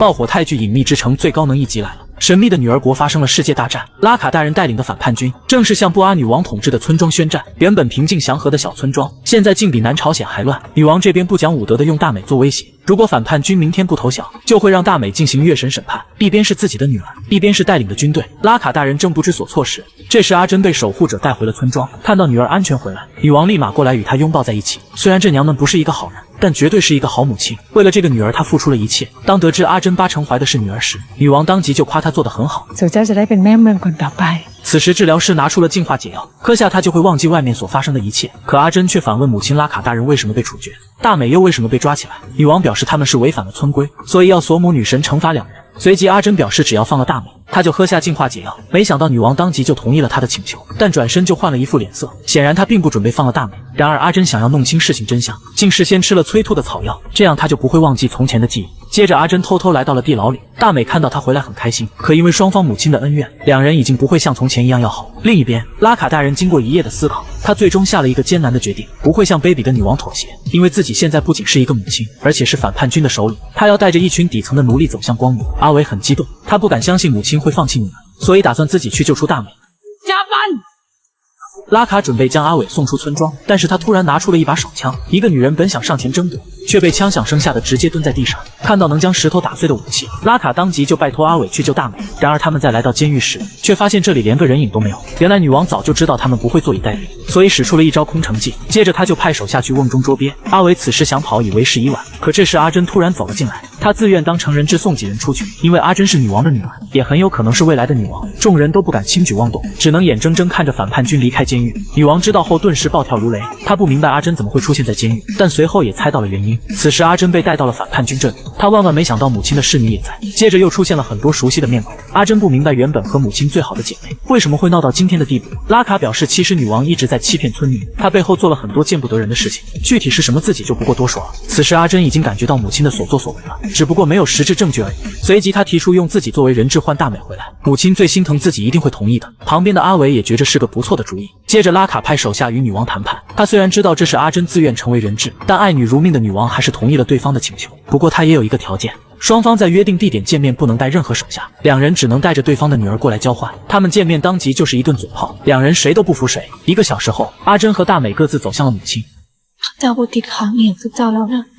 爆火泰剧《隐秘之城》最高能一集来了。神秘的女儿国发生了世界大战，拉卡大人带领的反叛军正式向布阿女王统治的村庄宣战。原本平静祥和的小村庄，现在竟比南朝鲜还乱。女王这边不讲武德的用大美做威胁，如果反叛军明天不投降，就会让大美进行月神审判。一边是自己的女儿，一边是带领的军队。拉卡大人正不知所措时，这时阿珍被守护者带回了村庄，看到女儿安全回来，女王立马过来与她拥抱在一起。虽然这娘们不是一个好人，但绝对是一个好母亲。为了这个女儿，她付出了一切。当得知阿珍8成怀的是女儿时，女王当即就夸她做得很好。此时治疗师拿出了净化解药，喝下它就会忘记外面所发生的一切。可阿珍却反问母亲拉卡大人为什么被处决，大美又为什么被抓起来？女王表示他们是违反了村规，所以要索母女神惩罚两人。随即阿珍表示只要放了大美，他就喝下净化解药。没想到女王当即就同意了他的请求，但转身就换了一副脸色，显然他并不准备放了大美。然而阿珍想要弄清事情真相，竟事先吃了催吐的草药，这样他就不会忘记从前的记忆。接着阿珍偷偷来到了地牢里，大美看到他回来很开心，可因为双方母亲的恩怨，两人已经不会像从前一样要好。另一边，拉卡大人经过一夜的思考，他最终下了一个艰难的决定，不会向卑鄙的女王妥协，因为自己现在不仅是一个母亲，而且是反叛军的首领，他要带着一群底层的奴隶走向光明。阿伟很激动，他不敢相信母亲会放弃女儿，所以打算自己去救出大美。加班。拉卡准备将阿伟送出村庄，但是他突然拿出了一把手枪。一个女人本想上前争夺，却被枪响声吓得直接蹲在地上。看到能将石头打碎的武器，拉卡当即就拜托阿伟去救大美。然而他们在来到监狱时，却发现这里连个人影都没有。原来女王早就知道他们不会坐以待毙，所以使出了一招空城计。接着他就派手下去瓮中捉鳖。阿伟此时想跑已为时已晚，可这时阿珍突然走了进来，她自愿当成人质送几人出去，因为阿珍是女王的女儿，也很有可能是未来的女王。众人都不敢轻举妄动，只能眼睁睁看着反叛军离开监狱。女王知道后顿时暴跳如雷，她不明白阿珍怎么会出现在监狱，但随后也猜到了原因。此时阿珍被带到了反叛军这里，她万万没想到母亲的侍女也在。接着又出现了很多熟悉的面孔，阿珍不明白原本和母亲最好的姐妹为什么会闹到今天的地步。拉卡表示其实女王一直在欺骗村民，她背后做了很多见不得人的事情，具体是什么自己就不过多说了。此时阿珍已经感觉到母亲的所作所为了，只不过没有实质证据而已。随即她提出用自己作为人质换大美回来，母亲最心疼自己一定会同意的。旁边的阿伟也觉着是个不错的主意。接着拉卡派手下与女王谈判，他虽然知道这是阿珍自愿成为人质，但爱女如命的女王还是同意了对方的请求。不过他也有一个条件，双方在约定地点见面不能带任何手下，两人只能带着对方的女儿过来交换。他们见面当即就是一顿嘴炮，两人谁都不服谁。1个小时后，阿珍和大美各自走向了母亲。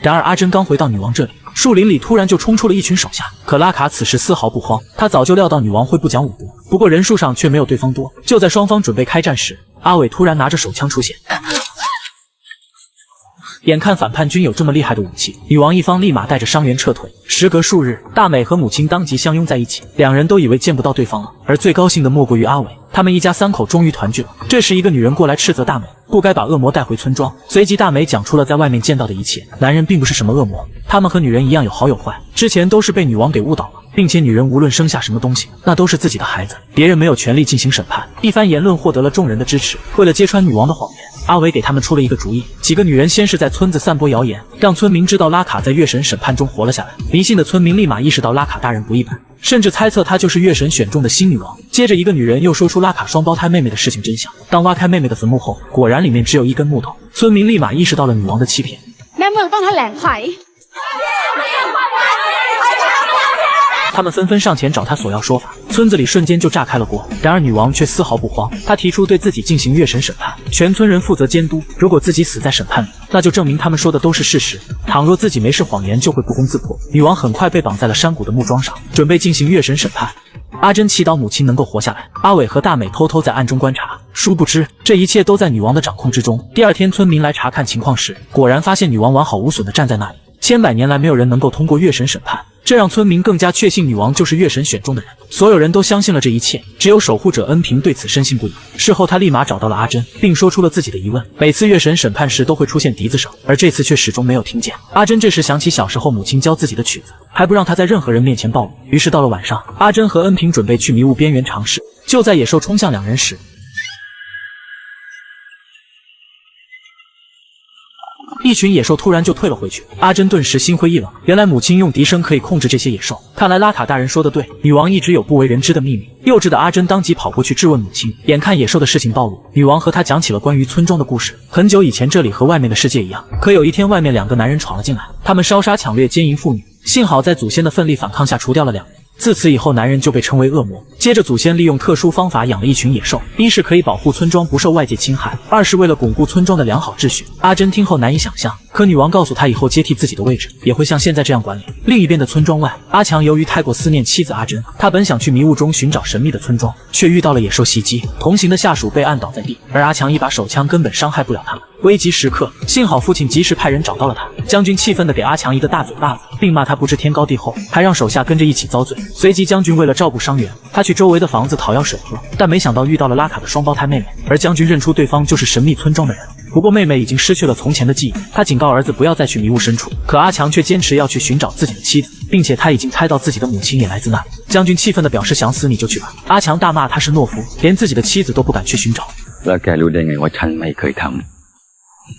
然而阿珍刚回到女王这里，树林里突然就冲出了一群手下，可拉卡此时丝毫不慌，他早就料到女王会不讲武德，不过人数上却没有对方多。就在双方准备开战时，阿伟突然拿着手枪出现。眼看反叛军有这么厉害的武器，女王一方立马带着伤员撤退。时隔数日，大美和母亲当即相拥在一起，两人都以为见不到对方了，而最高兴的莫过于阿伟，他们一家3口终于团聚了。这时一个女人过来斥责大美不该把恶魔带回村庄，随即大美讲出了在外面见到的一切。男人并不是什么恶魔，他们和女人一样有好有坏，之前都是被女王给误导了，并且女人无论生下什么东西，那都是自己的孩子，别人没有权利进行审判。一番言论获得了众人的支持。为了揭穿女王的谎言，阿伟给他们出了一个主意。几个女人先是在村子散播谣言，让村民知道拉卡在月神审判中活了下来。迷信的村民立马意识到拉卡大人不一般，甚至猜测她就是月神选中的新女王。接着一个女人又说出拉卡双胞胎妹妹的事情真相。当挖开妹妹的坟墓后，果然里面只有一根木头。村民立马意识到了女王的欺骗。他们纷纷上前找他索要说法，村子里瞬间就炸开了锅。然而女王却丝毫不慌，她提出对自己进行月神审判，全村人负责监督，如果自己死在审判里，那就证明他们说的都是事实，倘若自己没是谎言，就会不攻自破。女王很快被绑在了山谷的木桩上，准备进行月神审判。阿珍祈祷母亲能够活下来，阿伟和大美偷偷在暗中观察，殊不知这一切都在女王的掌控之中。第二天村民来查看情况时，果然发现女王完好无损地站在那里。千百年来没有人能够通过月神审判，这让村民更加确信女王就是月神选中的人。所有人都相信了这一切，只有守护者恩平对此深信不疑。事后他立马找到了阿珍，并说出了自己的疑问。每次月神审判时都会出现笛子声，而这次却始终没有听见。阿珍这时想起小时候母亲教自己的曲子，还不让她在任何人面前暴露。于是到了晚上，阿珍和恩平准备去迷雾边缘尝试。就在野兽冲向两人时，一群野兽突然就退了回去，阿珍顿时心灰意冷。原来母亲用笛声可以控制这些野兽，看来拉卡大人说的对，女王一直有不为人知的秘密。幼稚的阿珍当即跑过去质问母亲。眼看野兽的事情暴露，女王和她讲起了关于村庄的故事。很久以前，这里和外面的世界一样，可有一天外面2个男人闯了进来，他们烧杀抢掠，奸淫妇女。幸好在祖先的奋力反抗下除掉了2人。自此以后，男人就被称为恶魔。接着，祖先利用特殊方法养了一群野兽，一是可以保护村庄不受外界侵害，二是为了巩固村庄的良好秩序。阿珍听后难以想象，可女王告诉她，以后接替自己的位置也会像现在这样管理。另一边的村庄外，阿强由于太过思念妻子阿珍，他本想去迷雾中寻找神秘的村庄，却遇到了野兽袭击，同行的下属被按倒在地，而阿强一把手枪根本伤害不了他们。危急时刻，幸好父亲及时派人找到了他。将军气愤地给阿强一个大嘴巴子，并骂他不知天高地厚，还让手下跟着一起遭罪。随即，将军为了照顾伤员，他去周围的房子讨要水喝，但没想到遇到了拉卡的双胞胎妹妹，而将军认出对方就是神秘村庄的人。不过妹妹已经失去了从前的记忆，他警告儿子不要再去迷雾深处，可阿强却坚持要去寻找自己的妻子，并且他已经猜到自己的母亲也来自那里。将军气愤地表示：“想死你就去吧。”阿强大骂他是懦夫，连自己的妻子都不敢去寻找。แล้วแกรู้ได้ไงว่าฉันไม่เคยทำ？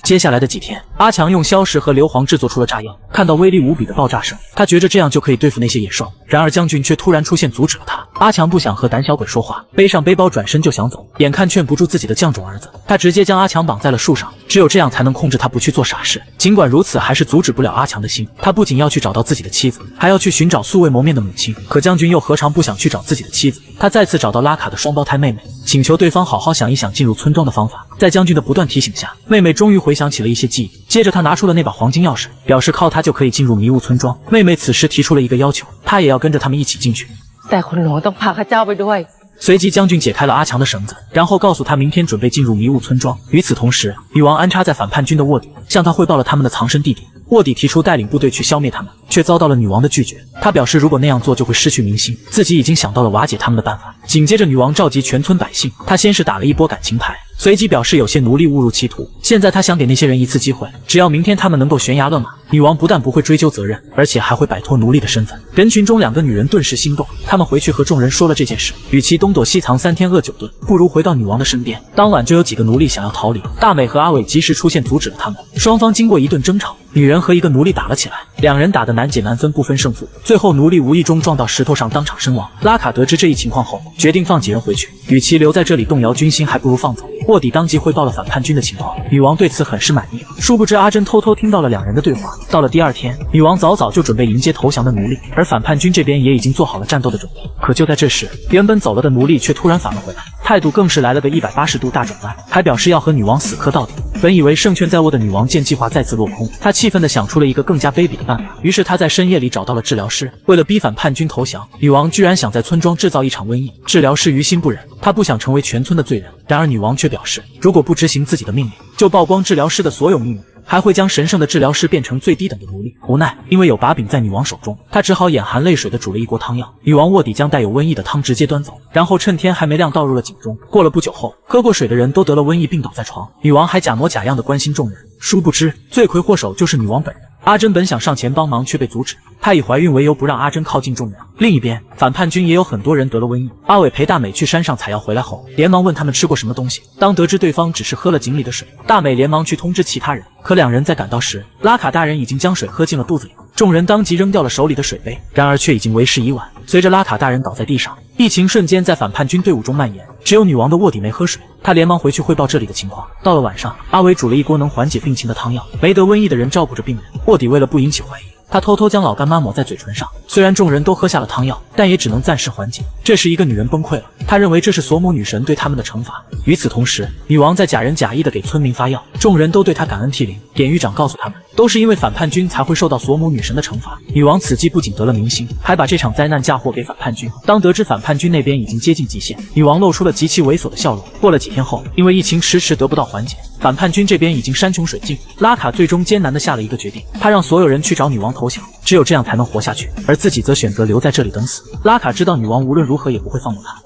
接下来的几天，阿强用硝石和硫磺制作出了炸药，看到威力无比的爆炸声，他觉着这样就可以对付那些野兽。然而将军却突然出现阻止了他。阿强不想和胆小鬼说话，背上背包转身就想走，眼看劝不住自己的犟种儿子，他直接将阿强绑在了树上，只有这样才能控制他不去做傻事。尽管如此，还是阻止不了阿强的心。他不仅要去找到自己的妻子，还要去寻找素未谋面的母亲。可将军又何尝不想去找自己的妻子？他再次找到拉卡的双胞胎妹妹，请求对方好好想一想进入村庄的方法。在将军的不断提醒下，妹妹终于回想起了一些记忆。接着他拿出了那把黄金钥匙，表示靠它就可以进入迷雾村庄。妹妹此时提出了一个要求，她也要跟着他们一起进去。แต่คุณหลวงต้องพาข้าเจ้าไปด้วย。随即将军解开了阿强的绳子，然后告诉他明天准备进入迷雾村庄。与此同时，女王安插在反叛军的卧底向他汇报了他们的藏身地点。卧底提出带领部队去消灭他们，却遭到了女王的拒绝。他表示如果那样做就会失去民心，自己已经想到了瓦解他们的办法。紧接着女王召集全村百姓，她先是打了一波感情牌，随即表示有些奴隶误入歧途，现在她想给那些人一次机会，只要明天他们能够悬崖勒马，女王不但不会追究责任，而且还会摆脱奴隶的身份。人群中2个女人顿时心动，她们回去和众人说了这件事。与其东躲西藏3天饿9顿，不如回到女王的身边。当晚就有几个奴隶想要逃离，大美和阿伟及时出现阻止了他们。双方经过一顿争吵，女人和一个奴隶打了起来，2人打得难解难分，不分胜负。最后奴隶无意中撞到石头上，当场身亡。拉卡得知这一情况后，决定放几人回去，与其留在这里动摇军心，还不如放走。卧底当即汇报了反叛军的情况，女王对此很是满意。殊不知阿珍偷偷听到了2人的对话。到了第2天，女王早就准备迎接投降的奴隶，而反叛军这边也已经做好了战斗的准备。可就在这时，原本走了的奴隶却突然返了回来，态度更是来了个180度大转弯，还表示要和女王死磕到底。本以为胜券在握的女王见计划再次落空，她气愤地想出了一个更加卑鄙的办法。于是她在深夜里找到了治疗师，为了逼反叛军投降，女王居然想在村庄制造一场瘟疫。治疗师于心不忍，他不想成为全村的罪人。然而女王却表示，如果不执行自己的命令，就曝光治疗师的所有秘密，还会将神圣的治疗师变成最低等的奴隶。无奈，因为有把柄在女王手中，他只好眼含泪水地煮了一锅汤药。女王卧底将带有瘟疫的汤直接端走，然后趁天还没亮倒入了井中。过了不久后，喝过水的人都得了瘟疫，病倒在床。女王还假模假样地关心众人，殊不知罪魁祸首就是女王本人。阿珍本想上前帮忙，却被阻止。她以怀孕为由不让阿珍靠近众人。另一边，反叛军也有很多人得了瘟疫。阿伟陪大美去山上采药回来后，连忙问他们吃过什么东西。当得知对方只是喝了井里的水，大美连忙去通知其他人。可2人在赶到时，拉卡大人已经将水喝进了肚子里。众人当即扔掉了手里的水杯，然而却已经为时已晚。随着拉卡大人倒在地上，疫情瞬间在反叛军队伍中蔓延。只有女王的卧底没喝水，他连忙回去汇报这里的情况。到了晚上，阿伟煮了一锅能缓解病情的汤药，没得瘟疫的人照顾着病人。卧底为了不引起怀疑，他偷偷将老干妈抹在嘴唇上。虽然众人都喝下了汤药，但也只能暂时缓解。这时一个女人崩溃了，她认为这是索姆女神对他们的惩罚。与此同时，女王在假仁假义地给村民发药，众人都对她感恩涕零。典狱长告诉他们，都是因为反叛军才会受到索姆女神的惩罚。女王此计不仅得了民心，还把这场灾难嫁祸给反叛军。当得知反叛军那边已经接近极限，女王露出了极其猥琐的笑容。过了几天后，因为疫情迟迟得不到缓解，反叛军这边已经山穷水尽。拉卡最终艰难地下了一个决定，他让所有人去找女王投降，只有这样才能活下去，而自己则选择留在这里等死。拉卡知道女王无论如何也不会放过他。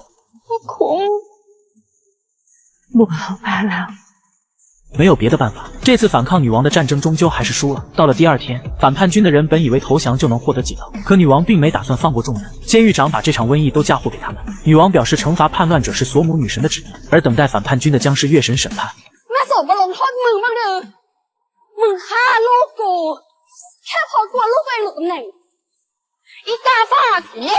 没有别的办法，这次反抗女王的战争终究还是输了。到了第2天，反叛军的人本以为投降就能获得解套，可女王并没打算放过众人。监狱长把这场瘟疫都嫁祸给他们。女王表示惩罚叛乱者是索姆女神的旨意，而等待反叛军的将是月神审判。แม่สมมาลงโทษมึงบ้างเด้อมึงฆ่าลูกกูแค่เพราะกลัวลูกไปหลุดตำแหน่ง一大发体。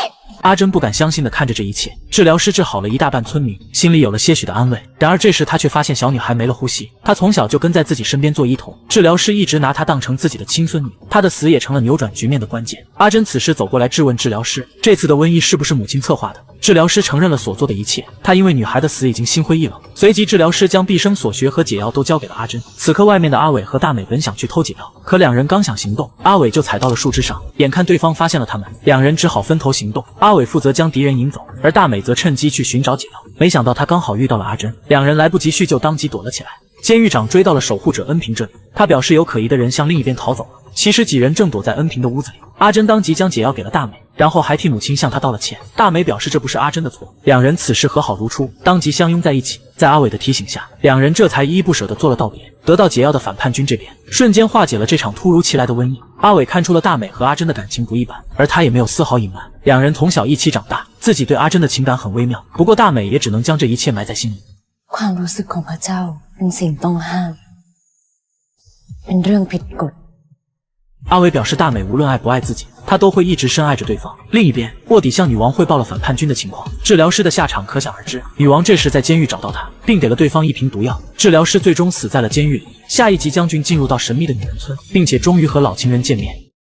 阿珍不敢相信地看着这一切，治疗师治好了一大半村民，心里有了些许的安慰。然而这时他却发现小女孩没了呼吸。她从小就跟在自己身边做医童，治疗师一直拿她当成自己的亲孙女，她的死也成了扭转局面的关键。阿珍此时走过来质问治疗师，这次的瘟疫是不是母亲策划的？治疗师承认了所做的一切，他因为女孩的死已经心灰意冷。随即治疗师将毕生所学和解药都交给了阿珍。此刻外面的阿伟和大美本想去偷解药，可两人刚想行动，阿伟就踩到了树枝上，眼看对方发现了他们，两人只好分头行动。阿伟负责将敌人引走，而大美则趁机去寻找解药。没想到他刚好遇到了阿珍，两人来不及叙旧，当即躲了起来。监狱长追到了守护者恩平这里，他表示有可疑的人向另一边逃走了。其实几人正躲在恩平的屋子里。阿珍当即将解药给了大美，然后还替母亲向她道了歉。大美表示这不是阿珍的错，两人此时和好如初，当即相拥在一起。在阿伟的提醒下，两人这才依依不舍地做了道别。得到解药的反叛军这边瞬间化解了这场突如其来的瘟疫。阿伟看出了大美和阿珍的感情不一般，而他也没有丝毫隐瞒。两人从小一起长大，自己对阿珍的情感很微妙，不过大美也只能将这一切埋在心里。ความรู้สึกของพระเจ้าเป็นสิ่งต้องห้ามเป็นเรื่องผิดกฎ。阿伟表示大美无论爱不爱自己，他都会一直深爱着对方。另一边，卧底向女王汇报了反叛军的情况，治疗师的下场可想而知。女王这时在监狱找到他，并给了对方一瓶毒药。治疗师最终死在了监狱里。下一集将军进入到神秘的女人村，并且终于和老情人见面。